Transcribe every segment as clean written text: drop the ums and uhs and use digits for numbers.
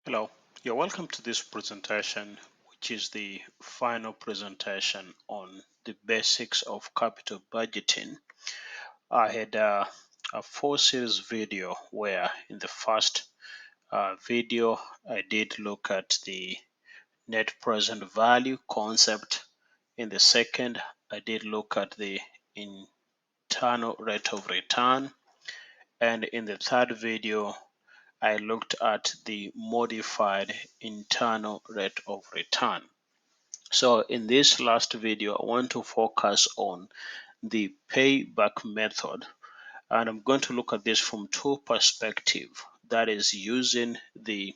Hello, you're welcome to this presentation, which is the final presentation on the basics of capital budgeting. I had a 4 series video where in the first video I did look at the net present value concept. In the second, I did look at the internal rate of return. And in the third video, I looked at the modified internal rate of return. So in this last video, I want to focus on the payback method, and I'm going to look at this from two perspectives. That is using the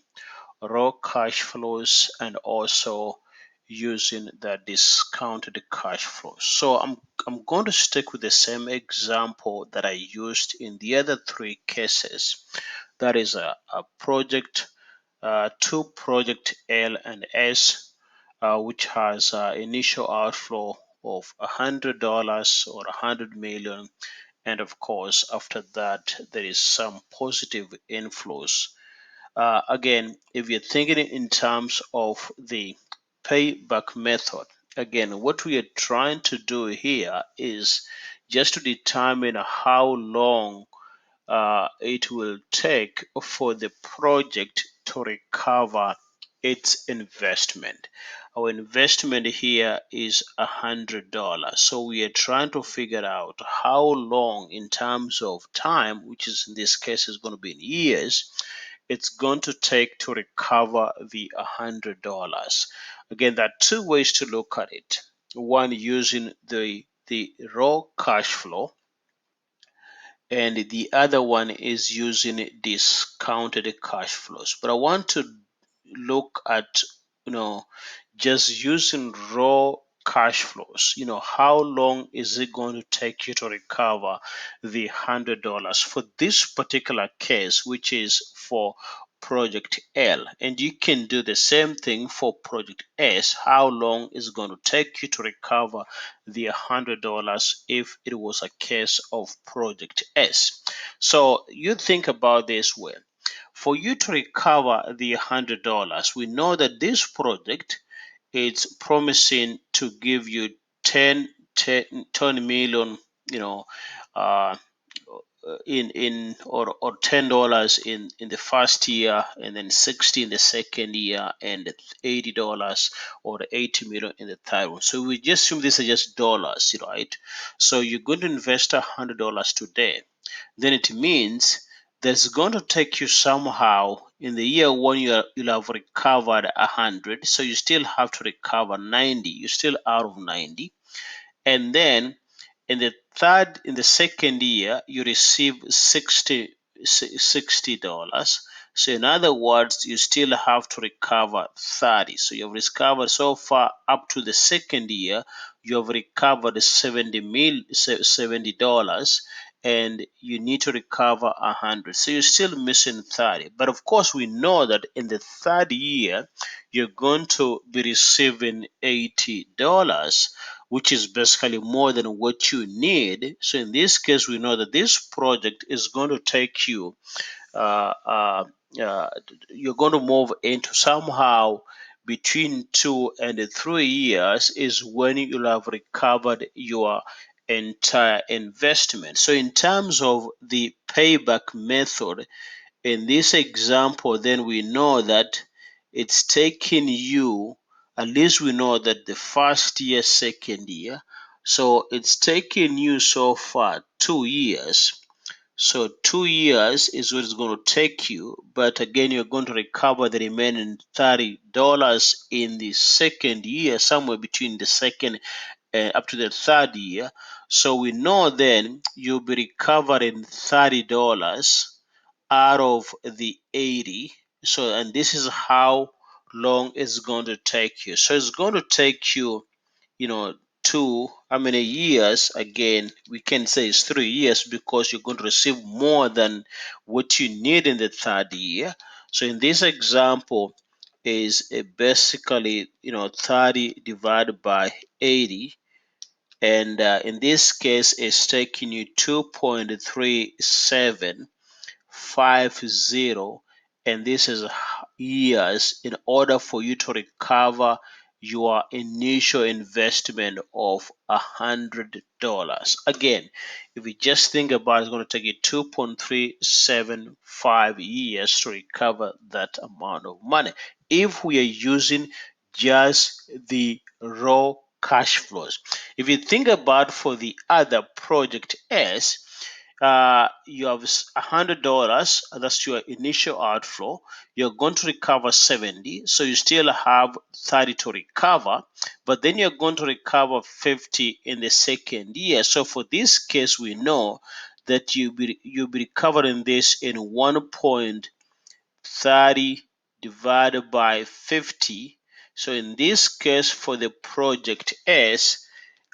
raw cash flows and also using the discounted cash flows. So I'm going to stick with the same example that I used in the other three cases. That is a project, two project L and S, which has initial outflow of $100 or 100 million, and of course after that there is some positive inflows. Again, if you're thinking in terms of the payback method, again, what we are trying to do here is just to determine how long it will take for the project to recover its investment. Our investment here is $100. So we are trying to figure out how long in terms of time, which is in this case is going to be in years, it's going to take to recover the $100. Again, there are two ways to look at it. One using the raw cash flow, and the other one is using discounted cash flows. But I want to look at, you know, just using raw cash flows. How long is it going to take you to recover the $100 for this particular case, which is for project L? And you can do the same thing for project S. How long is it going to take you to recover the $100 if it was a case of project S? So you think about this way. For you to recover the $100, we know that this project is promising to give you 10 million, you know, uh, in or $10 in the first year, and then 60 in the second year, and $80 or 80 million in the third one. So we just assume these are just dollars, right? So you're going to invest $100 today, then it means that's going to take you somehow in the year one you'll have recovered 100, so you still have to recover 90. You're still out of 90, and then in the second year you receive 60 dollars. So in other words, you still have to recover 30. So you have recovered so far up to the second year, you have recovered 70 dollars, and you need to recover 100. So you're still missing 30. But of course, we know that in the third year you're going to be receiving $80, which is basically more than what you need. So in this case, we know that this project is going to take you, uh, uh, uh, you're going to move into somehow between 2 and 3 years is when you'll have recovered your entire investment. So in terms of the payback method, in this example, then we know that it's taking you, at least we know that the first year, second year, so it's taking you so far 2 years. So 2 years is what it's going to take you, but again, you're going to recover the remaining $30 in the second year, somewhere between the second up to the third year. So we know then you'll be recovering $30 out of the 80. So, and this is how long it's going to take you. So it's going to take you, two, how many years? Again, we can say it's 3 years because you're going to receive more than what you need in the third year. So in this example, is basically 30 divided by 80, and in this case it's taking you 2.3750, and this is years in order for you to recover your initial investment of $100. Again, if you just think about it, it's going to take you 2.375 years to recover that amount of money if we are using just the raw cash flows. If you think about for the other project S, you have $100, that's your initial outflow. You're going to recover 70, so you still have 30 to recover, but then you're going to recover 50 in the second year. So for this case, we know that you'll be recovering this in 1.30 divided by 50. So in this case, for the project S,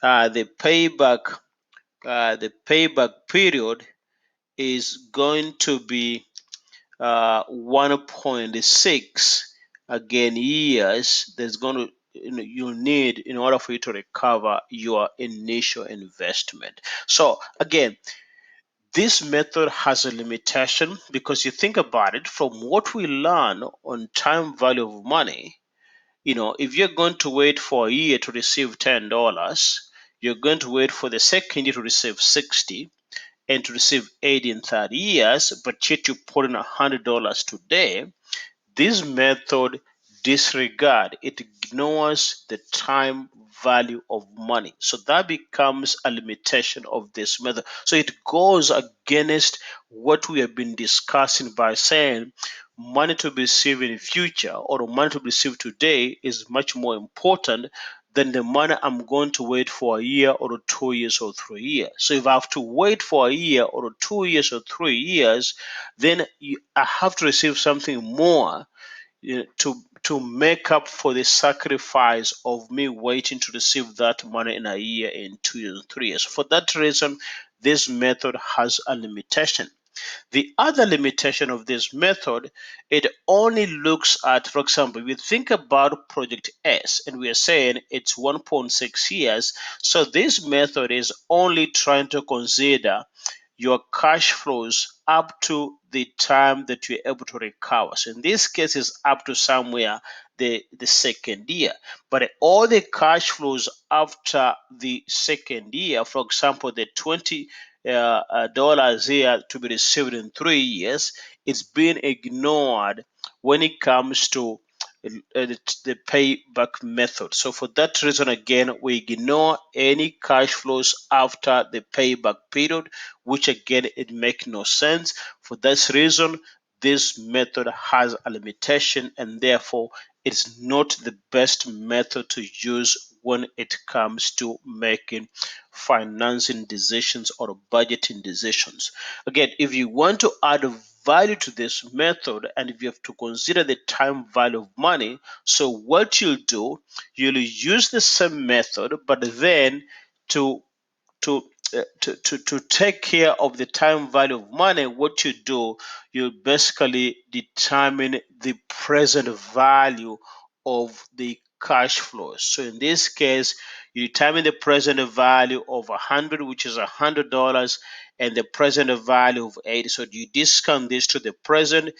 the payback period is going to be 1.6 again years. There's going to you need in order for you to recover your initial investment. So again, this method has a limitation because you think about it from what we learn on time value of money. If you're going to wait for a year to receive $10, you're going to wait for the second year to receive 60 and to receive 80 in 30 years, but yet you put in $100 today. This method it ignores the time value of money. So that becomes a limitation of this method. So it goes against what we have been discussing by saying money to be received in the future or the money to be received today is much more important than the money I'm going to wait for a year or 2 years or 3 years. So if I have to wait for a year or 2 years or 3 years, then I have to receive something more to make up for the sacrifice of me waiting to receive that money in a year, in 2 years, 3 years. For that reason, this method has a limitation. The other limitation of this method, it only looks at, for example, if you think about project S and we are saying it's 1.6 years, so this method is only trying to consider your cash flows up to the time that you're able to recover. So in this case, it's up to somewhere the second year. But all the cash flows after the second year, for example, the $20 here to be received in 3 years, it's being ignored when it comes to the payback method. So for that reason, again, we ignore any cash flows after the payback period, which again, it makes no sense. For this reason, this method has a limitation and therefore it's not the best method to use when it comes to making financing decisions or budgeting decisions. Again, if you want to add value to this method and if you have to consider the time value of money, so what you'll do, you'll use the same method, but then to to to take care of the time value of money, what you do, you basically determine the present value of the cash flows. So in this case, you determine the present value of 100, which is $100, and the present value of 80. So you discount this to the present,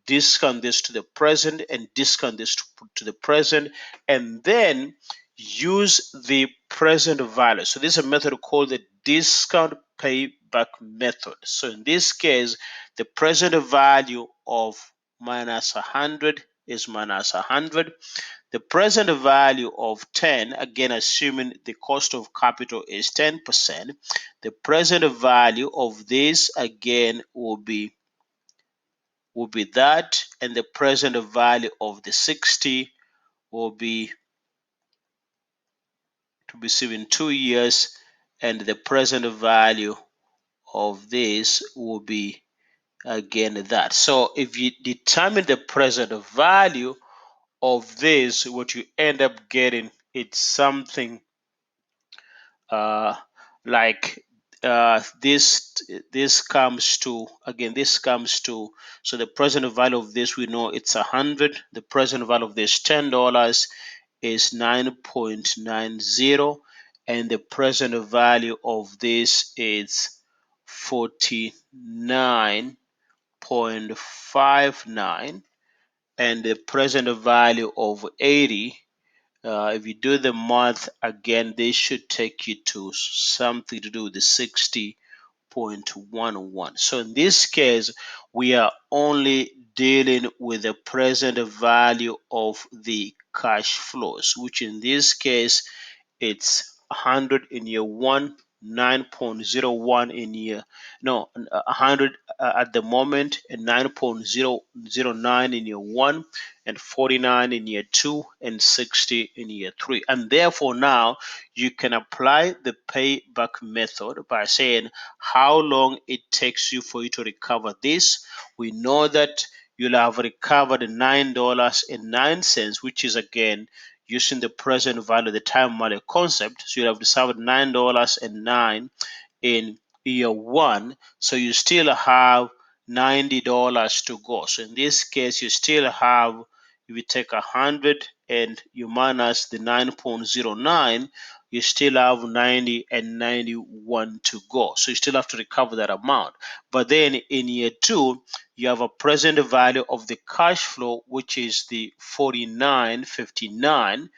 discount this to the present, and discount this to the present, and then use the present value. So this is a method called the discount payback method. So in this case, the present value of minus 100 is minus 100. The present value of 10, again assuming the cost of capital is 10%, the present value of this again will be that, and the present value of the 60 will be to be received in 2 years, and the present value of this will be again that. So if you determine the present value of this, what you end up getting, it's something uh, like this comes to, again, this comes to, so the present value of this, we know it's 100. The present value of this $10 is 9.90, and the present value of this is 49.59, and the present value of 80. If you do the math again, this should take you to something to do with the 60.11. So in this case, we are only dealing with the present value of the cash flows, which in this case it's 100 in year one, 9.01 in year, no, 100 at the moment, and 9.009 in year one, and 49 in year two, and 60 in year three. And therefore, now you can apply the payback method by saying how long it takes you for you to recover this. We know that you'll have recovered $9.09, which is again using the present value, the time value concept. So you have discovered $9.09 in year one. So you still have $90 to go. So in this case, you still have, if you take 100 and you minus the 9.09, you still have 90 and 91 to go. So you still have to recover that amount. But then in year two, you have a present value of the cash flow, which is the 49.59.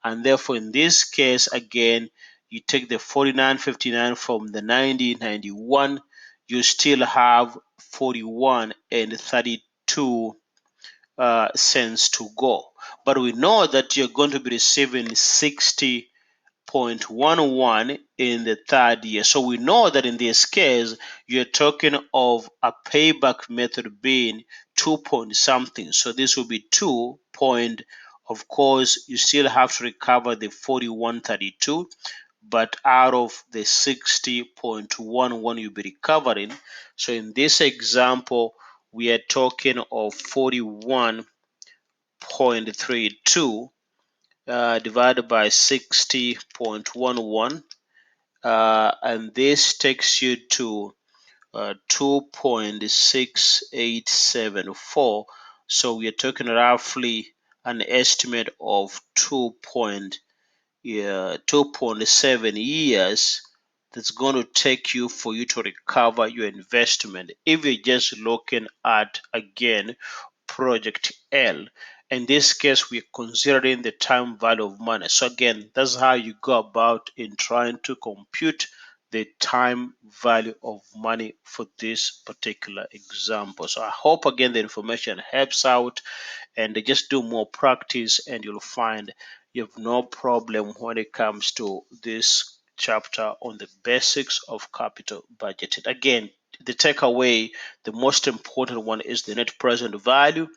And therefore, in this case, again, you take the 49.59 from the 90.91, you still have 41 and 32 cents to go. But we know that you're going to be receiving 60.11 in the third year. So we know that in this case, you're talking of a payback method being 2 point something. So this will be 2 point. Of course, you still have to recover the 41.32, but out of the 60.11 you'll be recovering. So in this example, we are talking of 41.32 divided by 60.11, and this takes you to 2.6874. So we are talking roughly an estimate of 2.7 years that's going to take you for you to recover your investment. If you're just looking at, again, project L, in this case we're considering the time value of money. So again, that's how you go about in trying to compute the time value of money for this particular example. So I hope again the information helps out, and just do more practice and you'll find you have no problem when it comes to this chapter on the basics of capital budgeting. Again, the takeaway, the most important one, is the net present value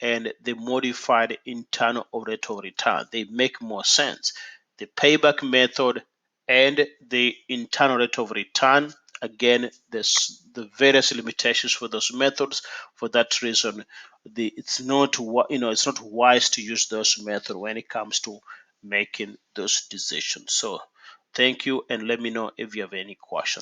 and the modified internal rate of return. They make more sense. The payback method and the internal rate of return, again, there's the various limitations for those methods. For that reason, it's not it's not wise to use those methods when it comes to making those decisions. So thank you, and let me know if you have any questions.